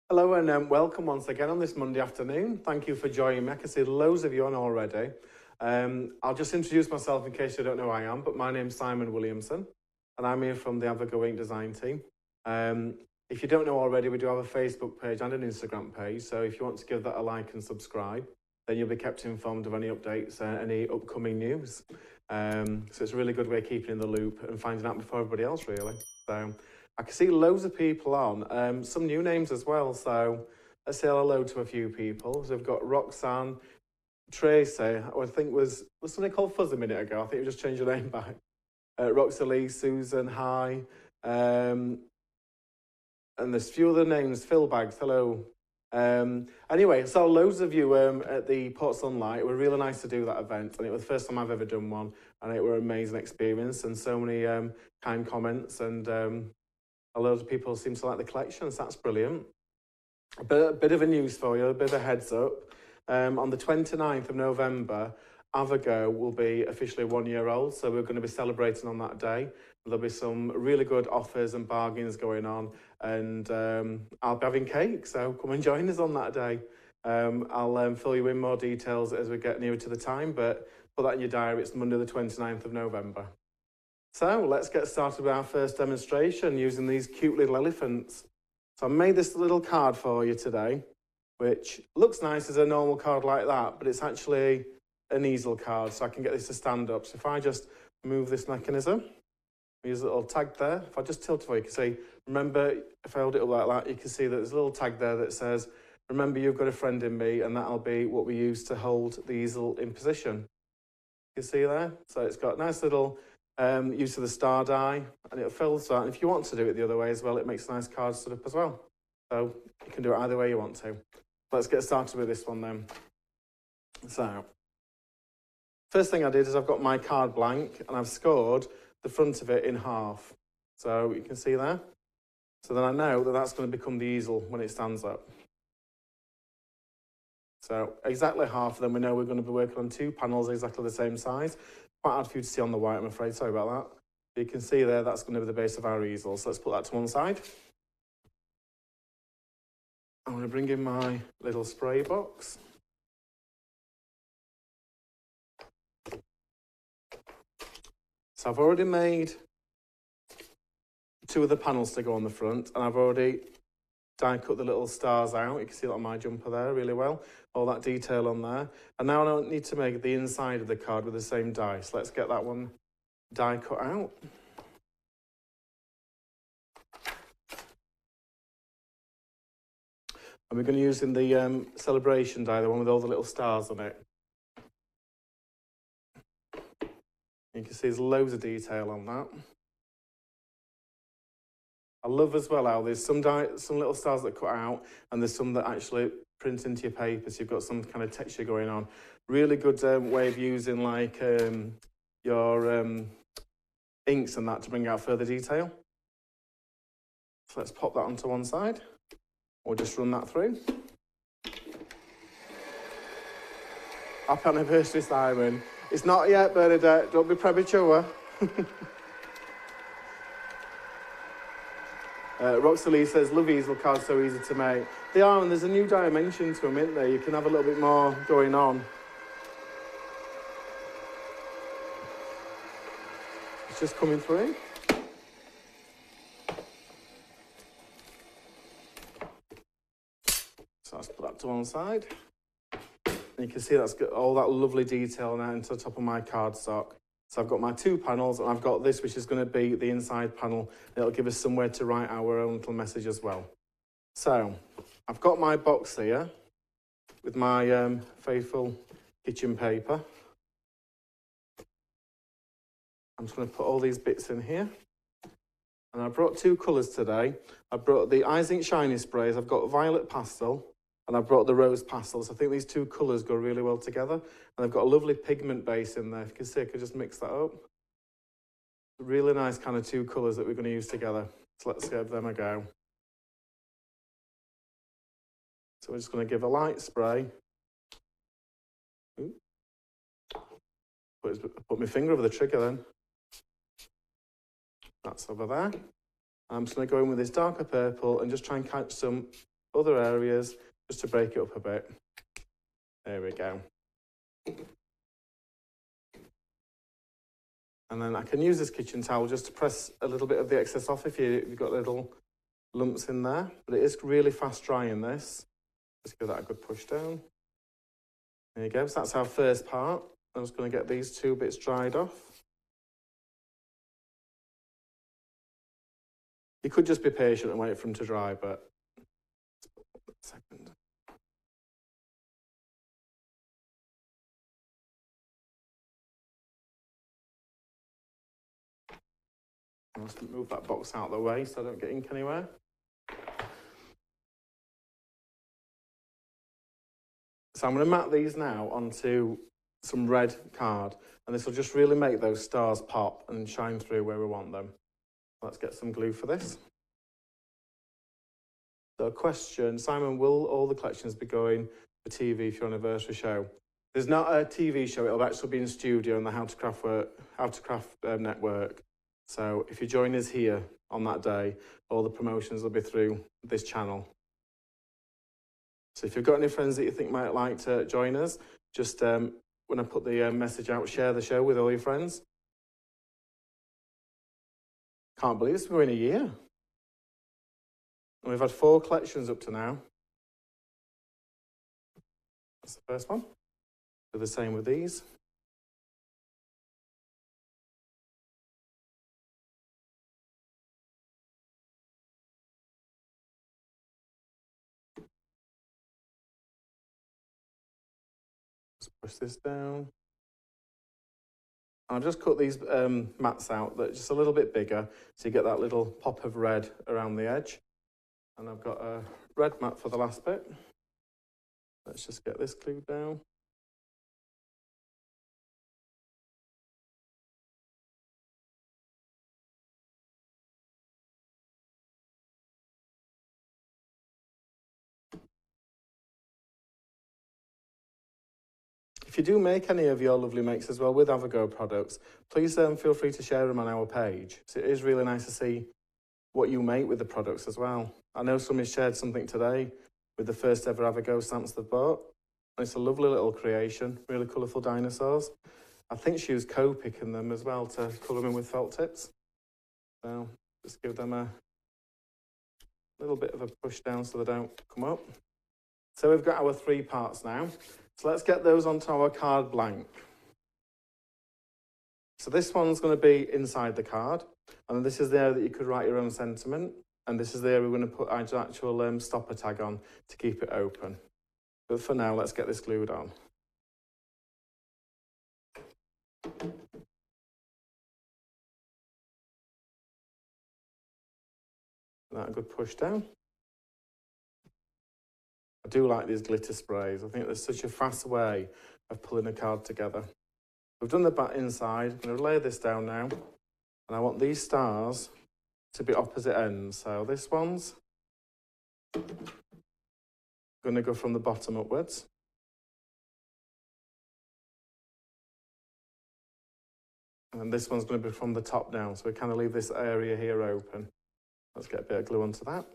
Hello and welcome once again on this Monday afternoon. Thank you for joining me. I can see loads of you on already. I'll just introduce myself in case you don't know who I am, but my name's Simon Williamson and I'm here from the Avogo Ink design team. If you don't know already, we do have a Facebook page and an Instagram page, so if you want to give that a like and subscribe, then you'll be kept informed of any updates, any upcoming news. So it's a really good way of keeping in the loop and finding out before everybody else, really. So I can see loads of people on, some new names as well, so let's say hello to a few people. So we've got Roxanne, Tracy, I think was somebody called Fuzz a minute ago, I think we just changed your name back. Roxalie, Susan, hi. And there's a few other names, Phil Bags, hello. Anyway, so loads of you at the Port Sunlight. It was really nice to do that event, and it was the first time I've ever done one, and it was an amazing experience, and so many kind comments, and a lot of people seem to like the collection, so that's brilliant. A bit of a news for you, a bit of a heads up. On the 29th of November, Avogo will be officially 1 year old, so we're going to be celebrating on that day. There'll be some really good offers and bargains going on, and I'll be having cake, so come and join us on that day. I'll fill you in more details as we get nearer to the time, but put that in your diary, it's Monday the 29th of November. So let's get started with our first demonstration using these cute little elephants. So I made this little card for you today, which looks nice as a normal card like that, but it's actually an easel card, so I can get this to stand up. So if I just move this mechanism, use a little tag there. If I just tilt it for you, you can see, remember, if I hold it up like that, you can see that there's a little tag there that says, remember you've got a friend in me, and that'll be what we use to hold the easel in position. You see there? So it's got a nice little use of the star die, and it fills that. And if you want to do it the other way as well, it makes a nice card stood up as well. So you can do it either way you want to. Let's get started with this one then. So, first thing I did is I've got my card blank, and I've scored the front of it in half. So you can see there. So then I know that that's going to become the easel when it stands up. So exactly half of them, we know we're going to be working on two panels exactly the same size. Quite hard for you to see on the white, I'm afraid, sorry about that. But you can see there, that's going to be the base of our easel. So let's put that to one side. I'm going to bring in my little spray box. So I've already made two of the panels to go on the front, and I've already die cut the little stars out. You can see that on my jumper there really well, all that detail on there. And now I don't need to make the inside of the card with the same die. So let's get that one die cut out. And we're going to use in the celebration die, the one with all the little stars on it. You can see there's loads of detail on that. I love as well how there's some little stars that cut out, and there's some that actually print into your paper, so you've got some kind of texture going on. Really good way of using like your inks and that to bring out further detail. So let's pop that onto one side, or just run that through. Happy anniversary, Simon. It's not yet, Bernadette, don't be premature. Roxalie says, love easel cards, so easy to make. They are, and there's a new dimension to them, isn't there? You can have a little bit more going on. It's just coming through. So let's put that to one side. And you can see that's got all that lovely detail now into the top of my cardstock. So I've got my two panels, and I've got this, which is going to be the inside panel. It'll give us somewhere to write our own little message as well. So I've got my box here with my faithful kitchen paper. I'm just going to put all these bits in here. And I brought two colours today. I brought the Izink shiny sprays. I've got violet pastel, and I brought the rose pastels. I think these two colours go really well together. And they've got a lovely pigment base in there. If you can see, I could just mix that up. Really nice kind of two colours that we're going to use together. So let's give them a go. So we're just going to give a light spray. Put my finger over the trigger then. That's over there. I'm just going to go in with this darker purple and just try and catch some other areas, just to break it up a bit. There we go. And then I can use this kitchen towel just to press a little bit of the excess off if you've got little lumps in there. But it is really fast drying this. Just give that a good push down. There you go. So that's our first part. I'm just going to get these two bits dried off. You could just be patient and wait for them to dry, but a second. I'll just move that box out of the way so I don't get ink anywhere. So I'm going to mat these now onto some red card, and this will just really make those stars pop and shine through where we want them. Let's get some glue for this. So a question, Simon, will all the collections be going for TV for your anniversary show? There's not a TV show, it'll actually be in studio on the How to Craft network. So if you join us here on that day, all the promotions will be through this channel. So if you've got any friends that you think might like to join us, just when I put the message out, share the show with all your friends. Can't believe it's been a year. And we've had 4 collections up to now. That's the first one. Do the same with these. Push this down. I'll just cut these mats out that are just a little bit bigger so you get that little pop of red around the edge. And I've got a red mat for the last bit. Let's just get this glued down. If you do make any of your lovely makes as well with Avogo products, please feel free to share them on our page. So it is really nice to see what you make with the products as well. I know somebody shared something today with the first ever Avogo stamps they've bought. And it's a lovely little creation, really colourful dinosaurs. I think she used Copic in them as well to colour them in with felt tips. So just give them a little bit of a push down so they don't come up. So we've got our 3 parts now. So let's get those onto our card blank. So this one's going to be inside the card, and this is the area that you could write your own sentiment, and this is the area we're going to put our actual stopper tag on to keep it open. But for now, let's get this glued on. That a good push down. I do like these glitter sprays. I think there's such a fast way of pulling a card together. We've done the back inside. I'm going to lay this down now. And I want these stars to be opposite ends. So this one's going to go from the bottom upwards. And this one's going to be from the top down. So we kind of leave this area here open. Let's get a bit of glue onto that.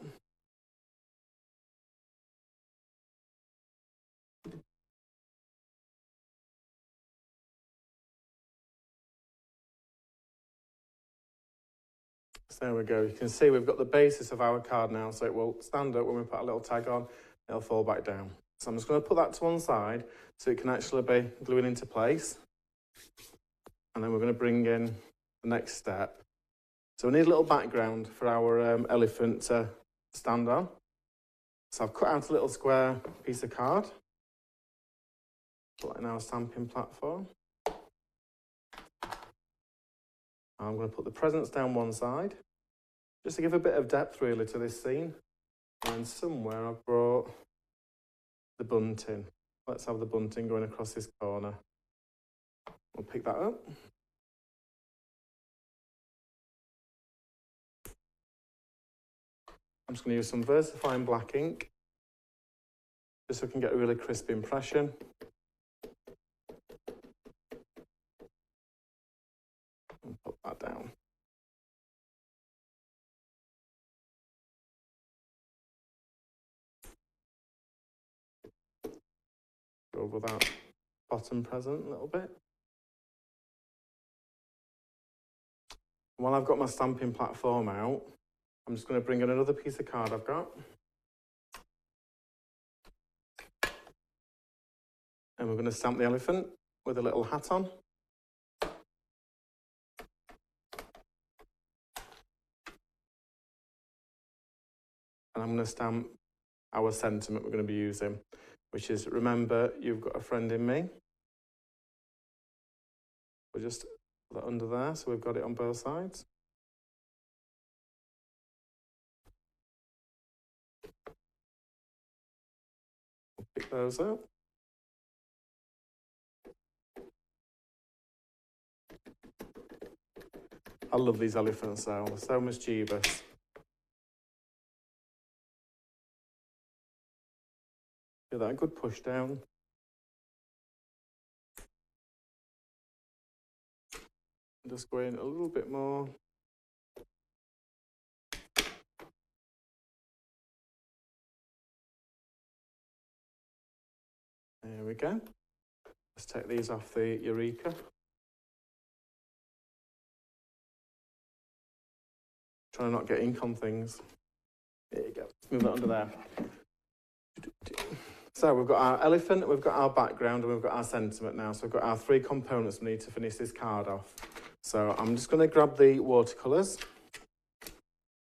So there we go. You can see we've got the basis of our card now, so it will stand up when we put a little tag on. It'll fall back down. So I'm just going to put that to one side so it can actually be gluing into place. And then we're going to bring in the next step. So we need a little background for our elephant to stand on. So I've cut out a little square piece of card. Put it in our stamping platform. I'm going to put the presents down one side, just to give a bit of depth really to this scene. And somewhere I've brought the bunting. Let's have the bunting going across this corner. We'll pick that up. I'm just going to use some VersaFine black ink, just so we can get a really crisp impression. And put that down. go over that bottom present a little bit. While I've got my stamping platform out, I'm just going to bring in another piece of card I've got. And we're going to stamp the elephant with a little hat on. And I'm going to stamp our sentiment we're going to be using, which is, remember, you've got a friend in me. We'll just put that under there, so we've got it on both sides. We'll pick those up. I love these elephants though, they're so mischievous. Give that a good push down. Just go in a little bit more. There we go. Let's take these off the Eureka. Trying to not get ink on things. There you go. Let's move that under there. So we've got our elephant, we've got our background, and we've got our sentiment now. So we've got our three components we need to finish this card off. So I'm just going to grab the watercolours.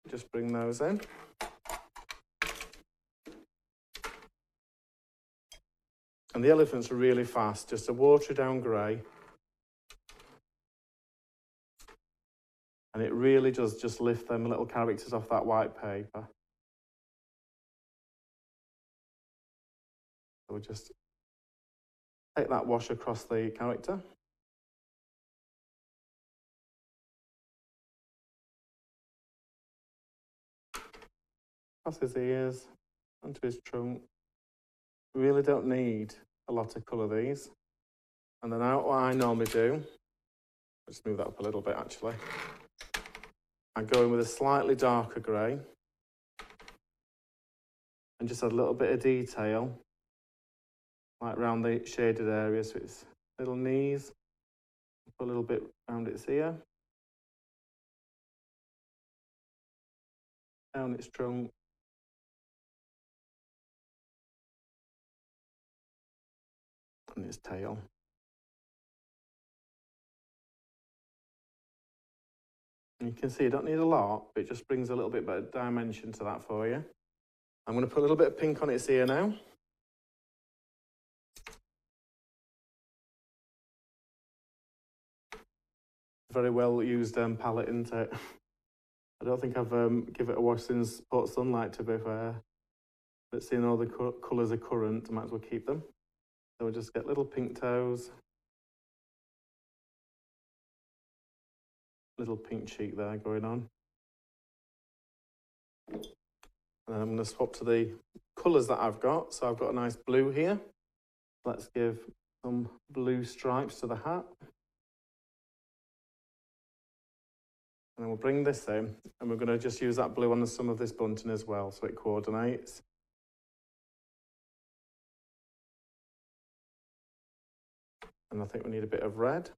Just bring those in. And the elephants are really fast, just a watery down grey. And it really does just lift them little characters off that white paper. So we'll just take that wash across the character. Across his ears, onto his trunk. We really don't need a lot of colour these. And then what I normally do, let's move that up a little bit actually. I go in with a slightly darker grey and just add a little bit of detail, like around the shaded area, so its little knees, put a little bit around its ear, down its trunk, and its tail. And you can see you don't need a lot, but it just brings a little bit better dimension to that for you. I'm going to put a little bit of pink on its ear now. Very well used palette, isn't it? I don't think I've given it a wash since Port Sunlight, to be fair. But seeing all the colours are current, I might as well keep them. So we'll just get little pink toes. Little pink cheek there going on. And then I'm going to swap to the colours that I've got. So I've got a nice blue here. Let's give some blue stripes to the hat. And then we'll bring this in, and we're going to just use that blue on some of this bunting as well, so it coordinates. And I think we need a bit of red.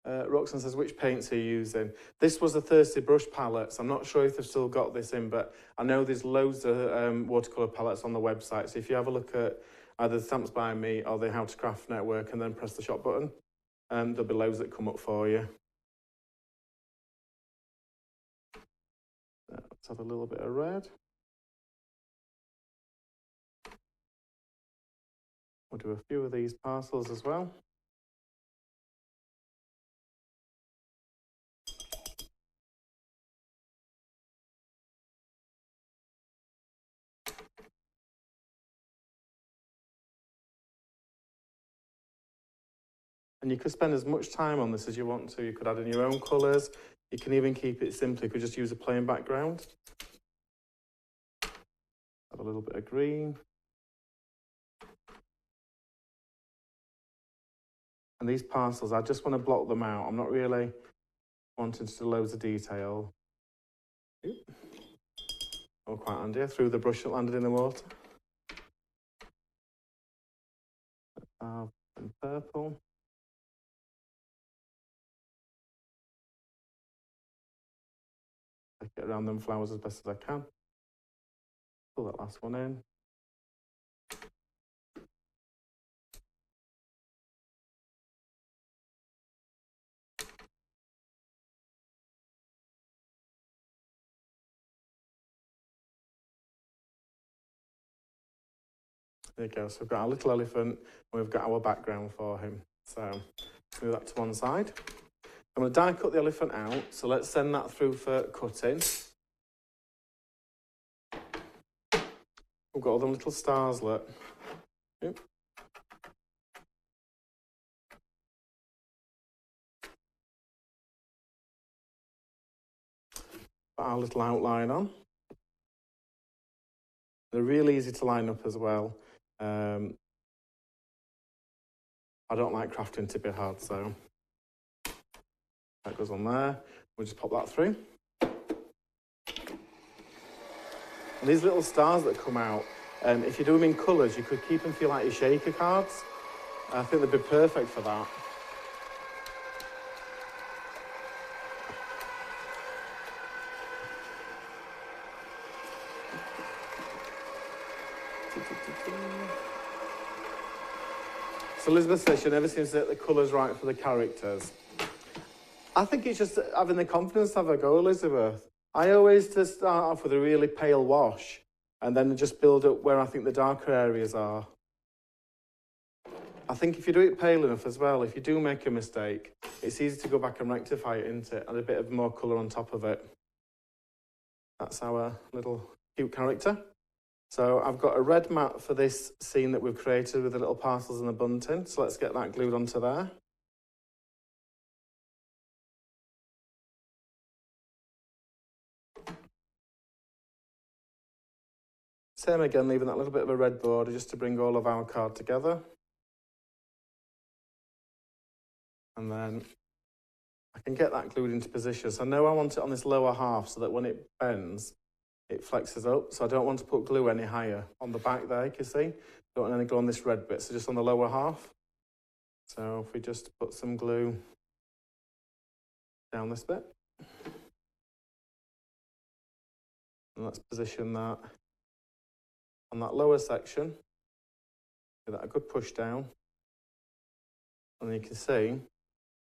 Roxanne says, which paints are you using? This was a Thirsty Brush palette, so I'm not sure if they've still got this in, but I know there's loads of watercolour palettes on the website, so if you have a look at either the Stamps by Me or the How to Craft Network and then press the shop button, there'll be loads that come up for you. Let's have a little bit of red. We'll do a few of these parcels as well. And you could spend as much time on this as you want to. You could add in your own colours. You can even keep it simple. You could just use a plain background. Add a little bit of green. And these parcels, I just want to block them out. I'm not really wanting to do loads of detail. Oh, quite handy. I threw the brush that landed in the water. And purple. Get around them flowers as best as I can. Pull that last one in. There you go. So we've got our little elephant and we've got our background for him. So move that to one side. I'm going to die cut the elephant out. So let's send that through for cutting. We've got all the little stars, look. Yep. Put our little outline on. They're really easy to line up as well. I don't like crafting to be hard, so that goes on there. We'll just pop that through. And these little stars that come out, if you do them in colours, you could keep them for like your shaker cards. I think they'd be perfect for that. So Elizabeth says she never seems to get the colours right for the characters. I think it's just having the confidence to have a go, Elizabeth. I always just start off with a really pale wash and then just build up where I think the darker areas are. I think if you do it pale enough as well, if you do make a mistake, it's easy to go back and rectify it, isn't it? Add a bit of more colour on top of it. That's our little cute character. So I've got a red mat for this scene that we've created with the little parcels and the bunting. So let's get that glued onto there. Same again, leaving that little bit of a red border just to bring all of our card together. And then I can get that glued into position. So I know I want it on this lower half so that when it bends, it flexes up. So I don't want to put glue any higher on the back there, you can see. Don't want any glue on this red bit, so just on the lower half. So if we just put some glue down this bit. And let's position that on that lower section. Give that a good push down. And then you can see, if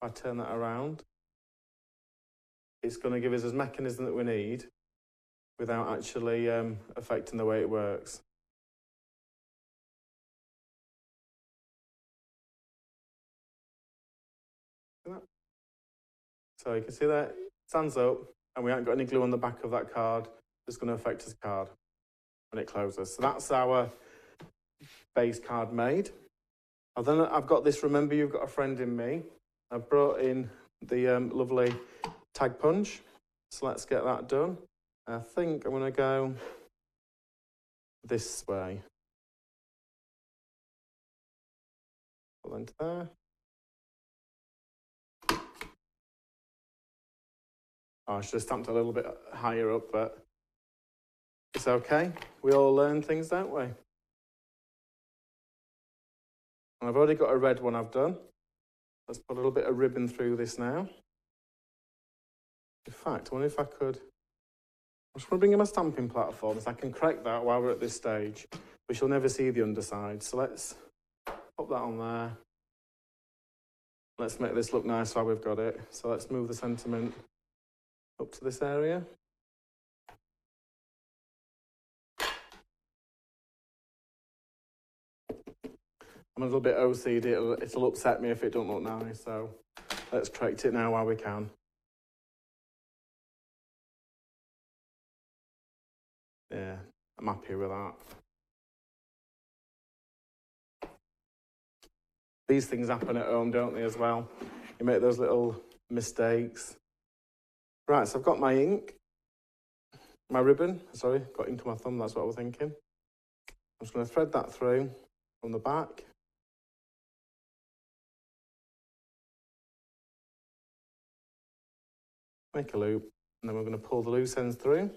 I turn that around, it's going to give us a mechanism that we need without actually affecting the way it works. So you can see that it stands up and we haven't got any glue on the back of that card. It's going to affect his card when it closes. So that's our base card made. And then I've got this, remember you've got a friend in me. I've brought in the lovely tag punch. So let's get that done. I think I'm going to go this way. Pull into there. Oh, I should have stamped a little bit higher up, but it's okay. We all learn things, don't we? And I've already got a red one I've done. Let's put a little bit of ribbon through this now. In fact, I wonder if I could... I'm just going to bring in my stamping platform so I can correct that while we're at this stage. We shall never see the underside. So let's pop that on there. Let's make this look nice while we've got it. So let's move the sentiment up to this area. I'm a little bit OCD, it'll upset me if it don't look nice, so let's correct it now while we can. Yeah, I'm happy with that. These things happen at home, don't they, as well? You make those little mistakes. Right, so I've got my ink, my ribbon, sorry, got ink on my thumb, that's what I was thinking. I'm just going to thread that through from the back. Make a loop, and then we're going to pull the loose ends through.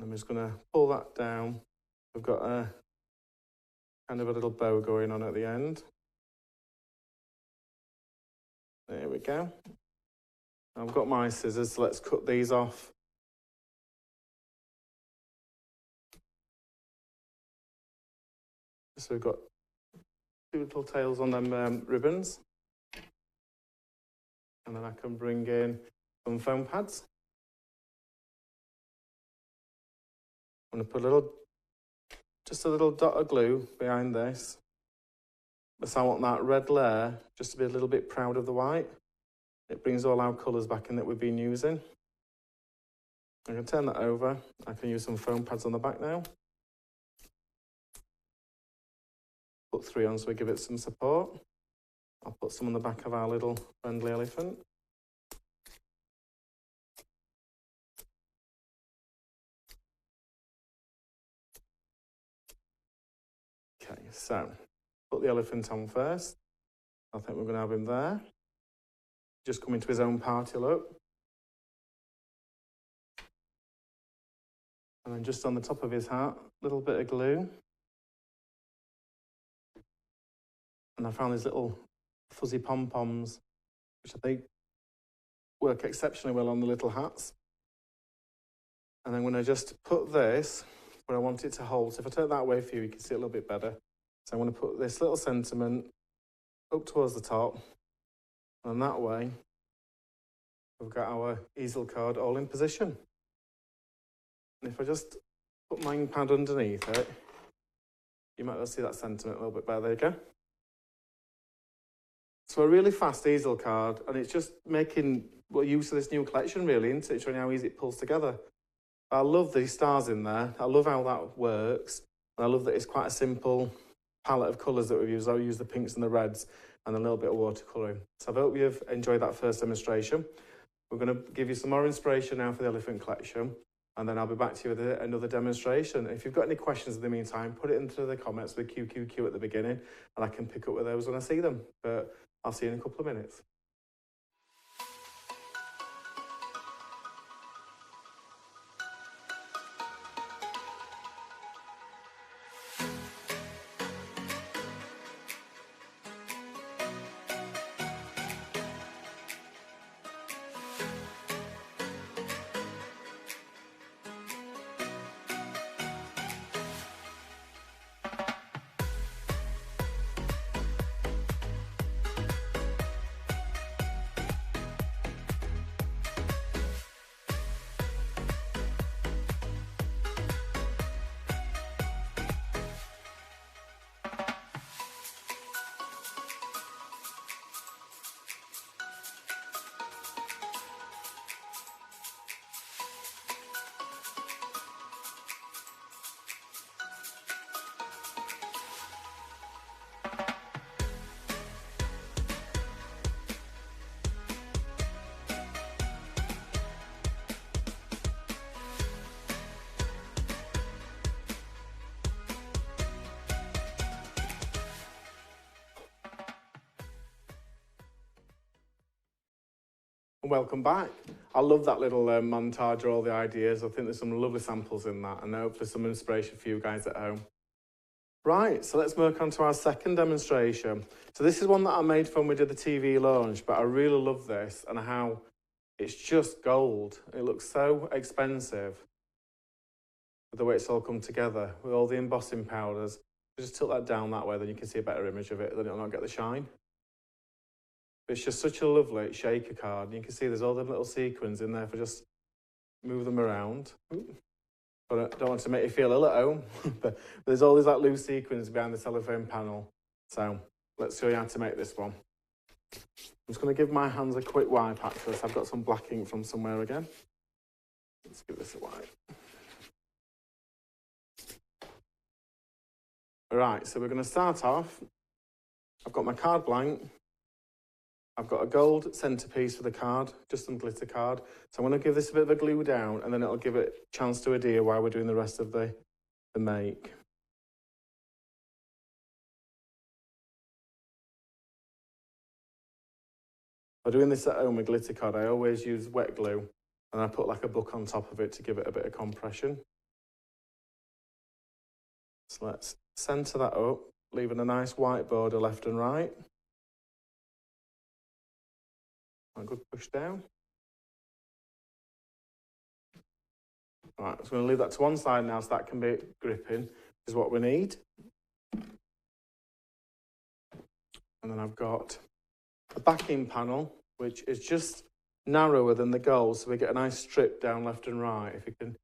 I'm just going to pull that down. We've got a kind of a little bow going on at the end. There we go. I've got my scissors, so let's cut these off. So we've got two little tails on them ribbons. And then I can bring in some foam pads. I'm going to put just a little dot of glue behind this. Because I want that red layer just to be a little bit proud of the white. It brings all our colours back in that we've been using. I can turn that over. I can use some foam pads on the back now. Put 3 on so we give it some support. I'll put some on the back of our little friendly elephant. Okay, so put the elephant on first. I think we're going to have him there. Just come into his own party look. And then just on the top of his hat, a little bit of glue. And I found these little fuzzy pom-poms, which I think work exceptionally well on the little hats. And I'm going to just put this where I want it to hold. So if I turn it that way for you, you can see it a little bit better. So I'm going to put this little sentiment up towards the top. And that way, we've got our easel card all in position. And if I just put my ink pad underneath it, you might be able to see that sentiment a little bit better. There you go. So a really fast easel card, and it's just making use of this new collection, really, isn't it? Showing how easy it pulls together. I love these stars in there. I love how that works. And I love that it's quite a simple palette of colours that we've used. I'll use the pinks and the reds and a little bit of watercolouring. So I hope you've enjoyed that first demonstration. We're going to give you some more inspiration now for the elephant collection, and then I'll be back to you with another demonstration. If you've got any questions in the meantime, put it into the comments with QQQ at the beginning, and I can pick up with those when I see them. But I'll see you in a couple of minutes. Welcome back. I love that little montage of all the ideas. I think there's some lovely samples in that, and hopefully some inspiration for you guys at home. Right, so let's move on to our second demonstration. So this is one that I made when we did the TV launch, but I really love this and how it's just gold. It looks so expensive with the way it's all come together with all the embossing powders. Just tilt that down that way, then you can see a better image of it, then it'll not get the shine. But it's just such a lovely shaker card. And you can see there's all the little sequins in there for just move them around. But I don't want to make you feel ill at home, but there's all these like loose sequins behind the cellophane panel. So let's show you how to make this one. I'm just going to give my hands a quick wipe actually, so I've got some black ink from somewhere again. Let's give this a wipe. Right, so we're going to start off. I've got my card blank. I've got a gold centerpiece for the card, just some glitter card. So I'm going to give this a bit of a glue down, and then it'll give it a chance to adhere while we're doing the rest of the make. By doing this at home with glitter card, I always use wet glue, and I put like a book on top of it to give it a bit of compression. So let's center that up. leaving a nice white border left and right. A good push down. Right, so I'm going to leave that to one side now so that can be gripping, is what we need. And then I've got a backing panel, which is just narrower than the goal, so we get a nice strip down left and right, if you can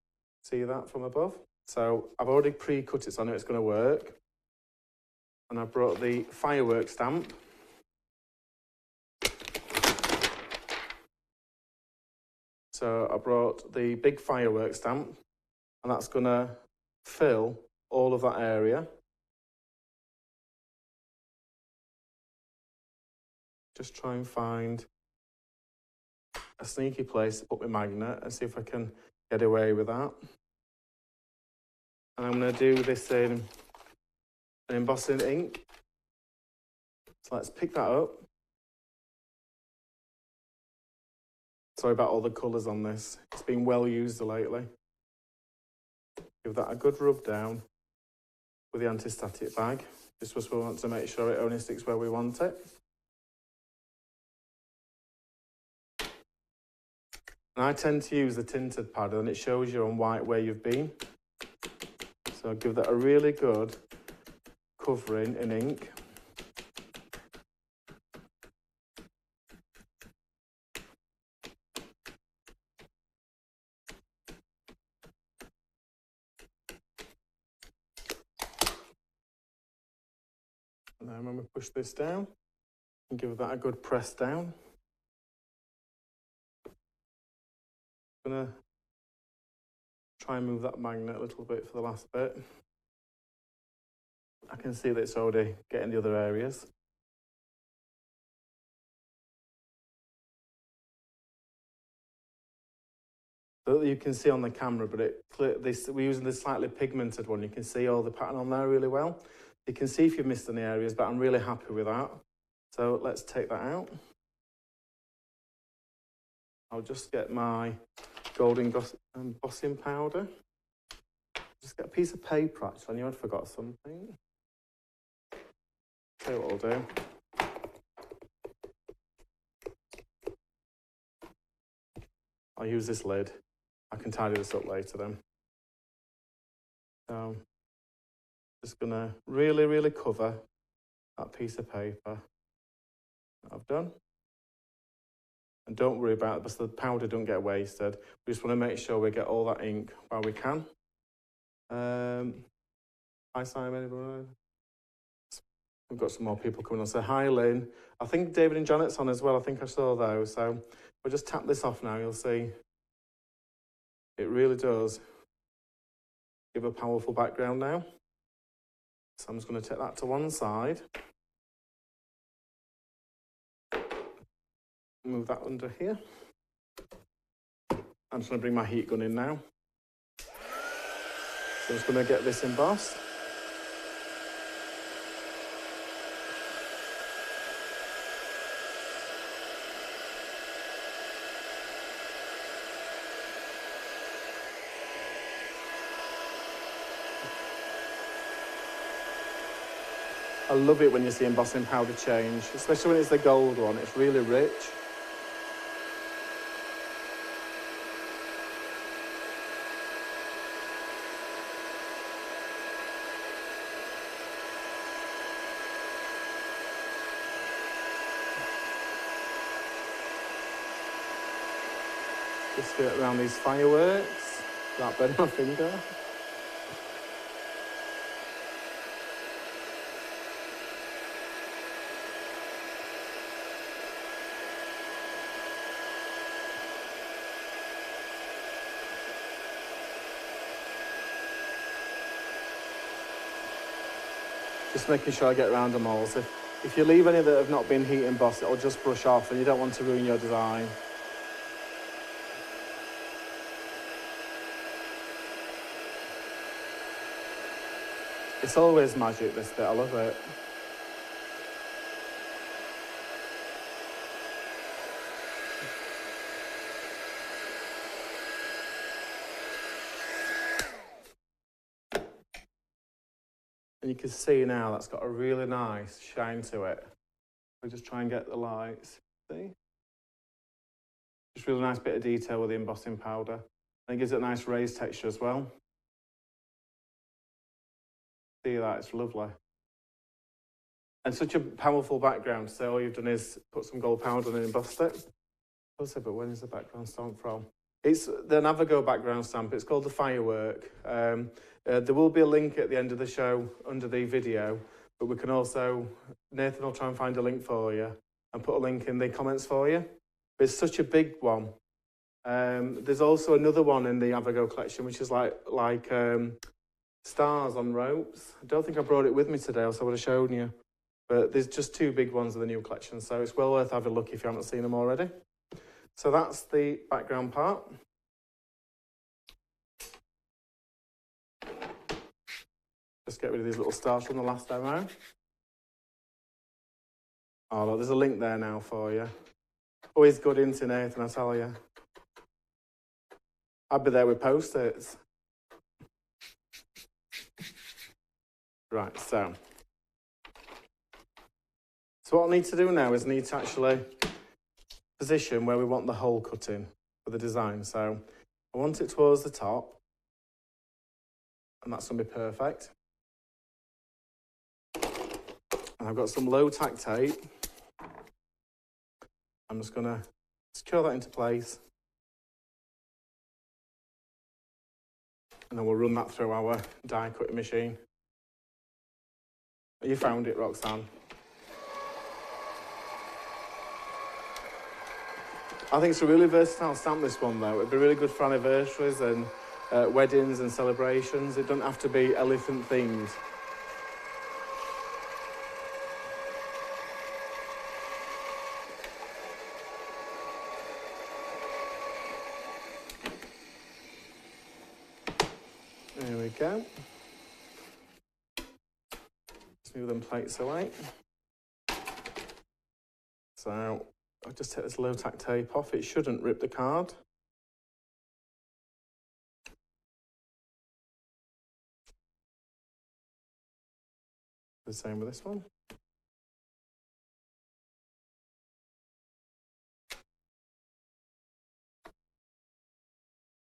see that from above. So I've already pre-cut it, so I know it's going to work. And I brought the firework stamp. So I brought the big firework stamp, and that's going to fill all of that area. Just try and find a sneaky place to put my magnet and see if I can get away with that. And I'm going to do this in an embossing ink. So let's pick that up. Sorry about all the colours on this. It's been well used lately. Give that a good rub down with the anti-static bag. Just because we want to make sure it only sticks where we want it. And I tend to use the tinted pad and it shows you on white where you've been. So I'll give that a really good covering in ink. And then when we push this down, and give that a good press down. I'm going to try and move that magnet a little bit for the last bit. I can see that it's already getting the other areas. So you can see on the camera, but we're using this slightly pigmented one. You can see all the pattern on there really well. You can see if you've missed any areas, but I'm really happy with that. So let's take that out. I'll just get my gold embossing powder. Just get a piece of paper, actually. I knew I'd forgot something. Tell you what I'll do. I'll use this lid. I can tidy this up later then. So, just gonna really, really cover that piece of paper that I've done. And don't worry about it, so the powder don't get wasted. We just want to make sure we get all that ink while we can. Hi Simon, we've got some more people coming on. So hi Lynn. I think David and Janet's on as well. I think I saw those. So we'll just tap this off now. You'll see it really does give a powerful background now. So I'm just going to take that to one side. Move that under here. I'm just going to bring my heat gun in now. So I'm just going to get this embossed. I love it when you see embossing powder change, especially when it's the gold one. It's really rich. Just get it around these fireworks without burning my finger. Just making sure I get around them all. So if you leave any that have not been heat embossed, it'll just brush off and you don't want to ruin your design. It's always magic, this bit. I love it. And you can see now that's got a really nice shine to it. We'll just try and get the lights. See? Just really nice bit of detail with the embossing powder. And it gives it a nice raised texture as well. See that? It's lovely. And such a powerful background. So all you've done is put some gold powder and embossed it. But when is the background stamp from? It's the Navigo background stamp. It's called the Firework. There will be a link at the end of the show under the video, but we can also, Nathan will try and find a link for you and put a link in the comments for you. It's such a big one. There's also another one in the Navigo collection, which is like stars on ropes. I don't think I brought it with me today, else I would have shown you. But there's just two big ones in the new collection, so it's well worth having a look if you haven't seen them already. So that's the background part. Just get rid of these little stars from the last demo. Oh, look, there's a link there now for you. Always good into Nathan, I tell you. I'd be there with post-its. Right, so what I need to do now is need to actually position where we want the hole cut in for the design. So I want it towards the top, and that's going to be perfect. And I've got some low tack tape. I'm just going to secure that into place. And then we'll run that through our die cutting machine. You found it, Roxanne. I think it's a really versatile stamp, this one, though. It'd be really good for anniversaries and weddings and celebrations. It doesn't have to be elephant themed. There we go. Let's move them plates away. So I'll just take this low tack tape off. It shouldn't rip the card. The same with this one.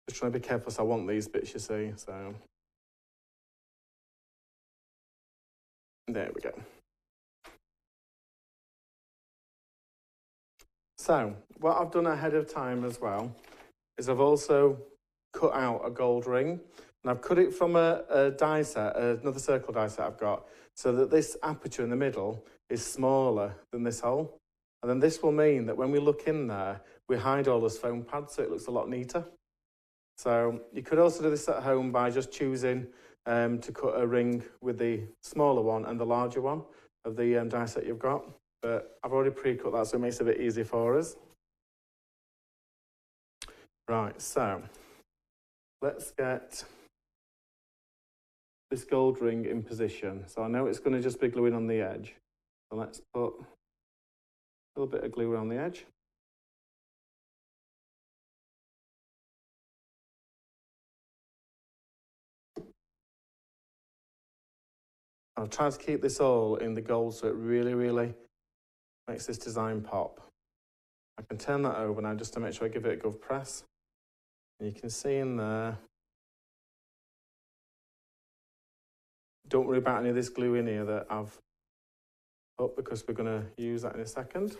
Just trying to be careful, so I want these bits, you see, so. There we go. So, what I've done ahead of time as well is I've also cut out a gold ring, and I've cut it from a die set, another circle die set I've got, so that this aperture in the middle is smaller than this hole. And then this will mean that when we look in there, we hide all those foam pads, so it looks a lot neater. So you could also do this at home by just choosing to cut a ring with the smaller one and the larger one of the die set you've got. But I've already pre-cut that, so it makes it a bit easier for us. Right, so let's get this gold ring in position. So I know it's going to just be gluing on the edge. So let's put a little bit of glue around the edge. I'll try to keep this all in the gold so it really, really makes this design pop. I can turn that over now just to make sure I give it a good press. And you can see in there. Don't worry about any of this glue in here that I've put because we're going to use that in a second.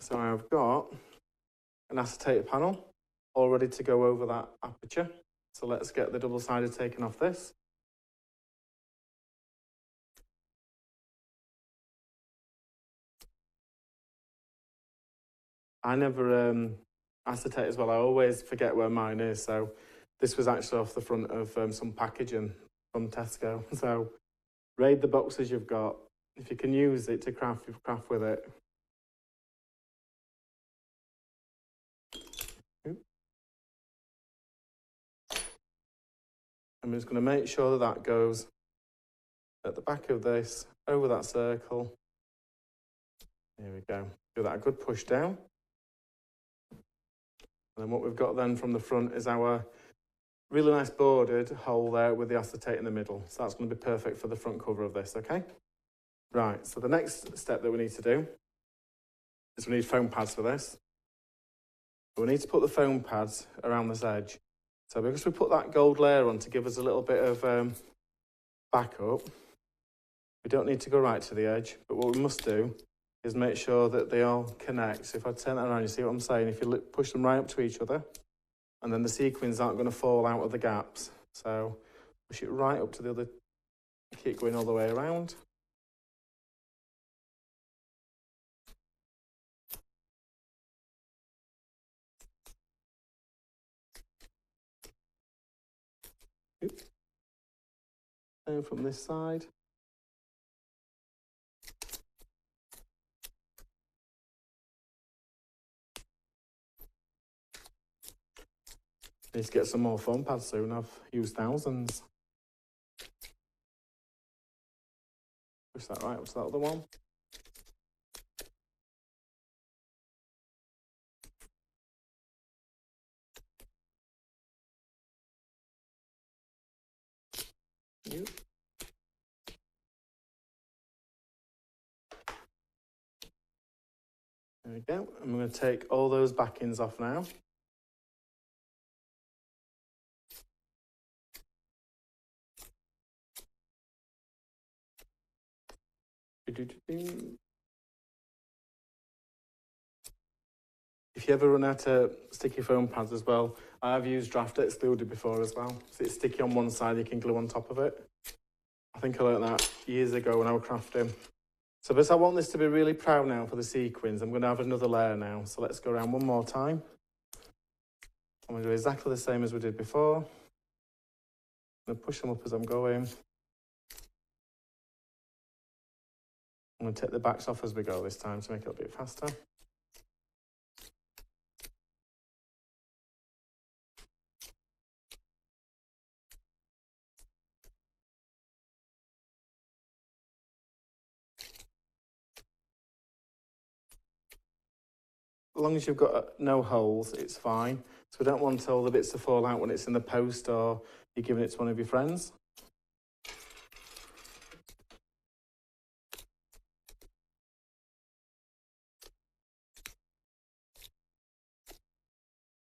So I've got an acetate panel all ready to go over that aperture. So let's get the double-sided taken off this. I never acetate as well. I always forget where mine is. So this was actually off the front of some packaging from Tesco. So raid the boxes you've got. If you can use it to craft, you craft with it. I'm just going to make sure that that goes at the back of this, over that circle. Here we go. Give that a good push down. And then what we've got then from the front is our really nice bordered hole there with the acetate in the middle. So that's going to be perfect for the front cover of this, okay? Right, so the next step that we need to do is we need foam pads for this. We need to put the foam pads around this edge. So because we put that gold layer on to give us a little bit of backup, we don't need to go right to the edge, but what we must do is make sure that they all connect. So if I turn that around, you see what I'm saying? If you push them right up to each other, and then the sequins aren't going to fall out of the gaps. So push it right up to the other, keep going all the way around. And from this side. Need to get some more foam pads soon. I've used thousands. Push that right up to that other one. Yep. There we go. I'm going to take all those backings off now. If you ever run out of sticky foam pads as well, I've used draft excluded before as well. So it's sticky on one side, you can glue on top of it. I think I learned that years ago when I was crafting. So because I want this to be really proud now for the sequins, I'm going to have another layer now. So let's go around one more time. I'm going to do exactly the same as we did before. I'm going to push them up as I'm going. I'm going to take the backs off as we go this time to make it a bit faster. As long as you've got no holes, it's fine. So we don't want all the bits to fall out when it's in the post or you're giving it to one of your friends.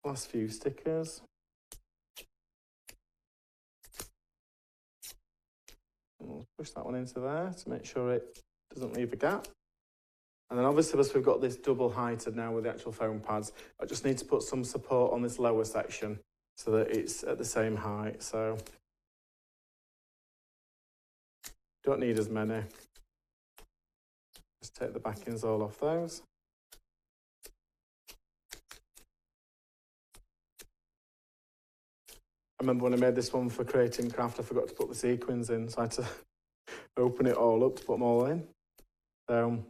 Last few stickers. We'll push that one into there to make sure it doesn't leave a gap. And then obviously, because we've got this double heighted now with the actual foam pads, I just need to put some support on this lower section so that it's at the same height. So don't need as many. Just take the backings all off those. I remember when I made this one for Creating Craft, I forgot to put the sequins in, so I had to open it all up to put them all in. So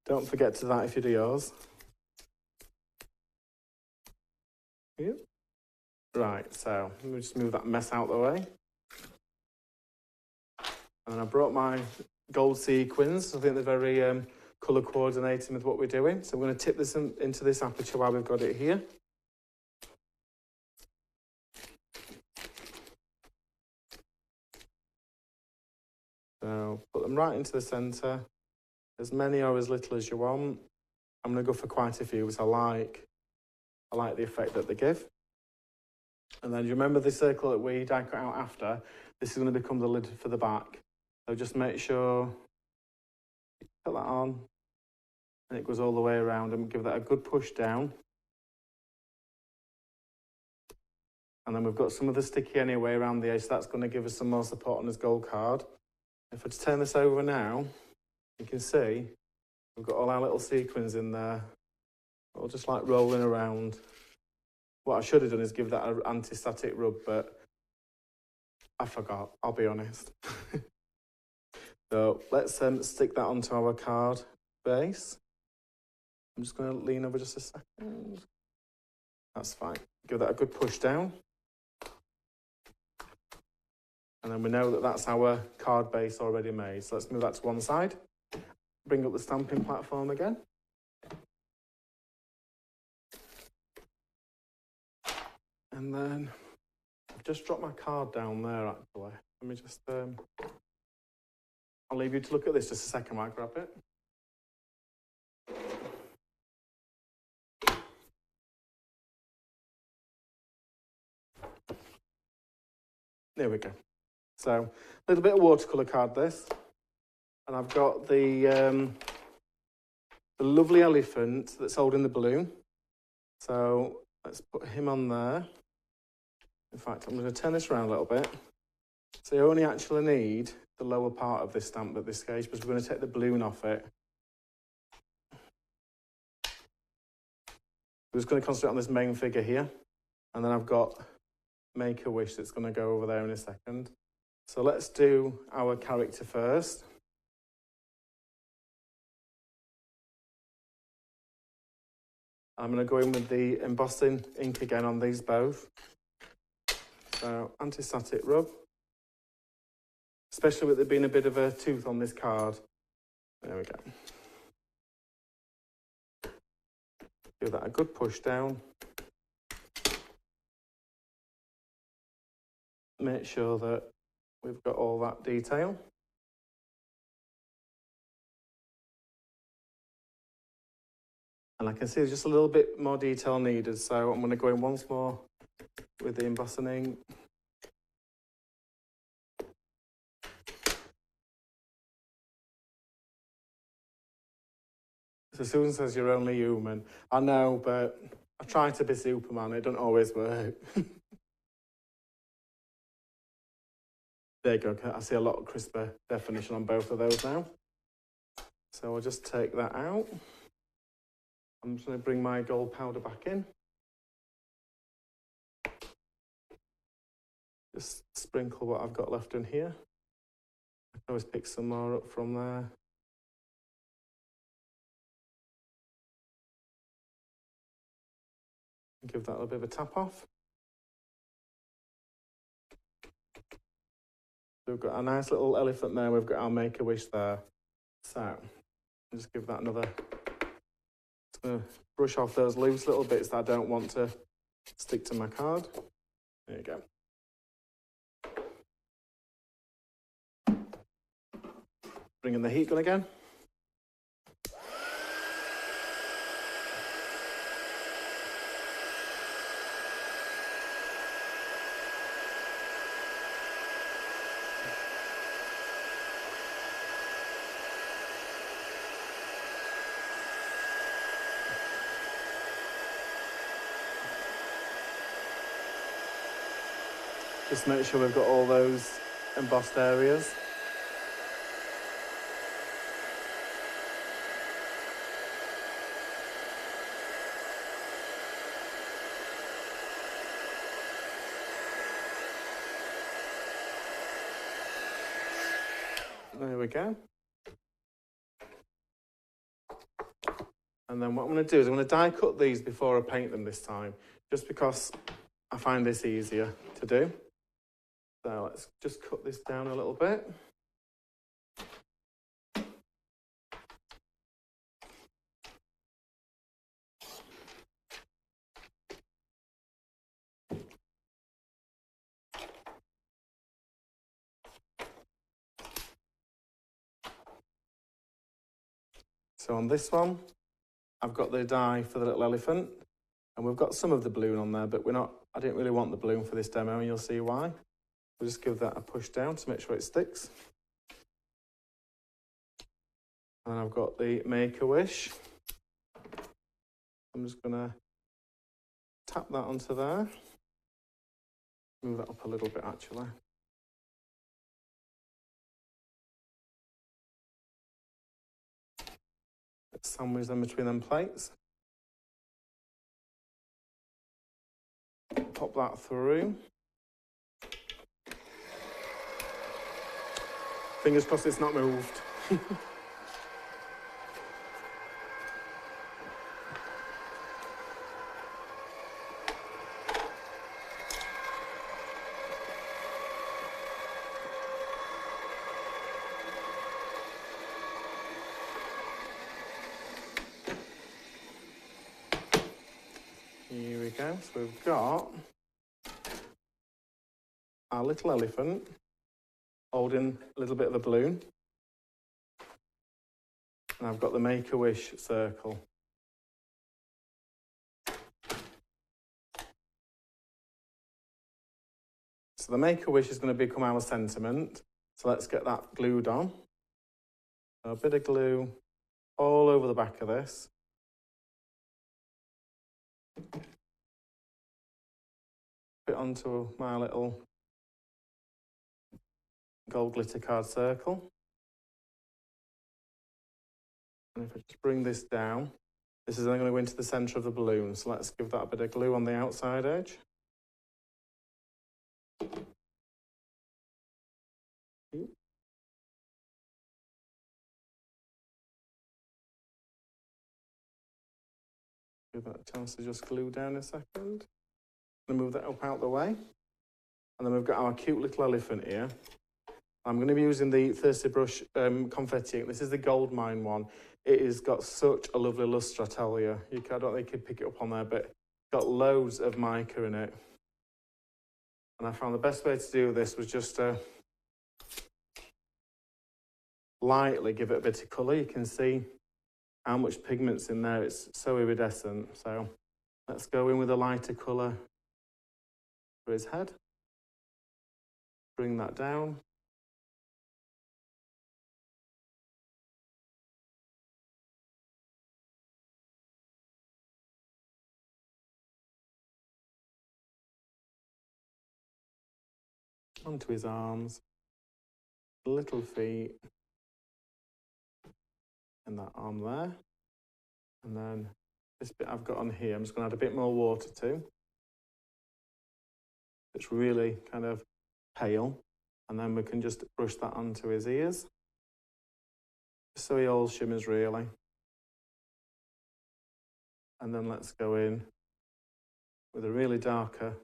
don't forget to that if you do yours. Yep. Right, so let me just move that mess out of the way. And I brought my gold sequins. I think they're very colour coordinating with what we're doing. So I'm going to tip this into this aperture while we've got it here. So put them right into the centre, as many or as little as you want. I'm going to go for quite a few because I like the effect that they give. And then you remember the circle that we die cut out after? This is going to become the lid for the back. So just make sure you put that on and it goes all the way around and give that a good push down. And then we've got some of the sticky anyway around the edge, so that's going to give us some more support on this gold card. If I just turn this over now, you can see we've got all our little sequins in there, all just like rolling around. What I should have done is give that an anti-static rub, but I forgot, I'll be honest. So let's stick that onto our card base. I'm just going to lean over just a second. That's fine. Give that a good push down. And then we know that that's our card base already made. So let's move that to one side. Bring up the stamping platform again. And then just dropped my card down there, actually. Let me just, I'll leave you to look at this just a second while I grab it. There we go. So, a little bit of watercolour card, this. And I've got the lovely elephant that's holding the balloon. So, let's put him on there. In fact, I'm going to turn this around a little bit. So you only actually need the lower part of this stamp at this stage, because we're going to take the balloon off it. We're just going to concentrate on this main figure here. And then I've got Make a Wish that's going to go over there in a second. So let's do our character first. I'm going to go in with the embossing ink again on these both. So anti-static rub. Especially with there being a bit of a tooth on this card. There we go. Give that a good push down. Make sure that we've got all that detail. And I can see there's just a little bit more detail needed, so I'm going to go in once more with the embossing ink. So Susan says you're only human. I know, but I try to be Superman. It doesn't always work. There you go. I see a lot of crisper definition on both of those now. So I'll just take that out. I'm just going to bring my gold powder back in. Just sprinkle what I've got left in here. I can always pick some more up from there. Give that a little bit of a tap off. So we've got a nice little elephant there. We've got our Make a Wish there. So I'll just give that another. Just going to brush off those loose little bits that I don't want to stick to my card. There you go. Bring in the heat gun again. Just make sure we've got all those embossed areas. There we go. And then what I'm going to do is I'm going to die cut these before I paint them this time, just because I find this easier to do. So let's just cut this down a little bit. So on this one, I've got the die for the little elephant, and we've got some of the balloon on there, but I didn't really want the balloon for this demo, and you'll see why. We'll just give that a push down to make sure it sticks. And I've got the Make a Wish. I'm just going to tap that onto there. Move that up a little bit, actually. Let's sandwich them between them plates. Pop that through. Fingers crossed it's not moved. Here we go. So we've got our little elephant holding a little bit of a balloon. And I've got the Make-A-Wish circle. So the Make-A-Wish is going to become our sentiment. So let's get that glued on. So a bit of glue all over the back of this. Put it onto my little gold glitter card circle. And if I just bring this down, this is then going to go into the centre of the balloon. So let's give that a bit of glue on the outside edge. Give that a chance to just glue down a second. And move that up out the way. And then we've got our cute little elephant here. I'm going to be using the Thirsty Brush confetti ink. This is the Gold Mine one. It has got such a lovely lustre, I tell you. I don't think you could pick it up on there, but it's got loads of mica in it. And I found the best way to do this was just to lightly give it a bit of colour. You can see how much pigment's in there. It's so iridescent. So let's go in with a lighter colour for his head. Bring that down. Onto his arms, little feet, and that arm there. And then this bit I've got on here, I'm just going to add a bit more water to. It's really kind of pale. And then we can just brush that onto his ears. Just so he all shimmers really. And then let's go in with a really darker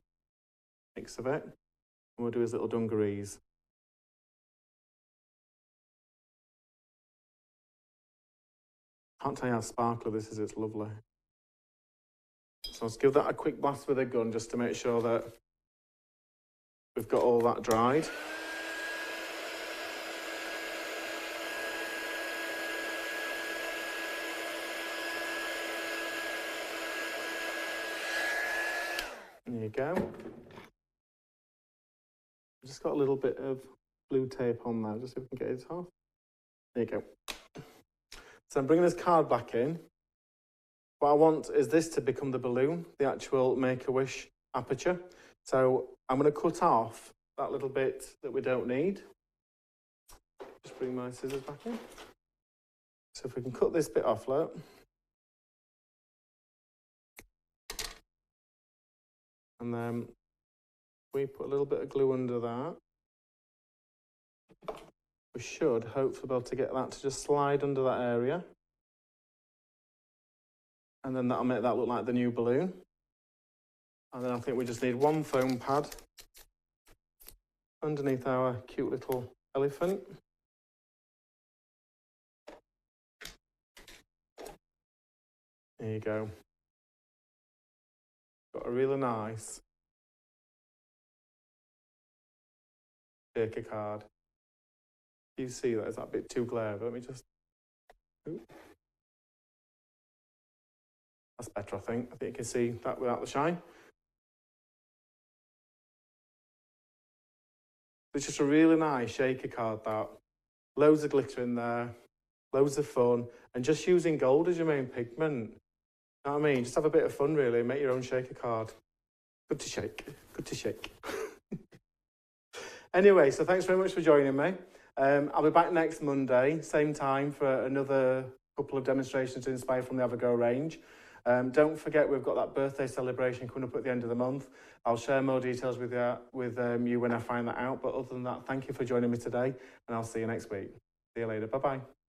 mix of it. And we'll do his little dungarees. Can't tell you how sparkly this is, it's lovely. So let's give that a quick blast with a gun just to make sure that we've got all that dried. There you go. Just got a little bit of blue tape on there, just so we can get it off. There you go. So I'm bringing this card back in. What I want is this to become the balloon, the actual Make-A-Wish aperture. So I'm going to cut off that little bit that we don't need. Just bring my scissors back in. So if we can cut this bit off, look. And then we put a little bit of glue under that. We should hopefully be able to get that to just slide under that area. And then that'll make that look like the new balloon. And then I think we just need one foam pad underneath our cute little elephant. There you go. Got a really nice shaker card. You see that? Is that a bit too glare? But let me just... Ooh. That's better, I think. I think you can see that without the shine. It's just a really nice shaker card, that. Loads of glitter in there, loads of fun, and just using gold as your main pigment. You know what I mean? Just have a bit of fun, really. Make your own shaker card. Good to shake. Good to shake. Anyway, so thanks very much for joining me. I'll be back next Monday, same time, for another couple of demonstrations inspired from the Avago range. Don't forget, we've got that birthday celebration coming up at the end of the month. I'll share more details with you when I find that out. But other than that, thank you for joining me today, and I'll see you next week. See you later. Bye-bye.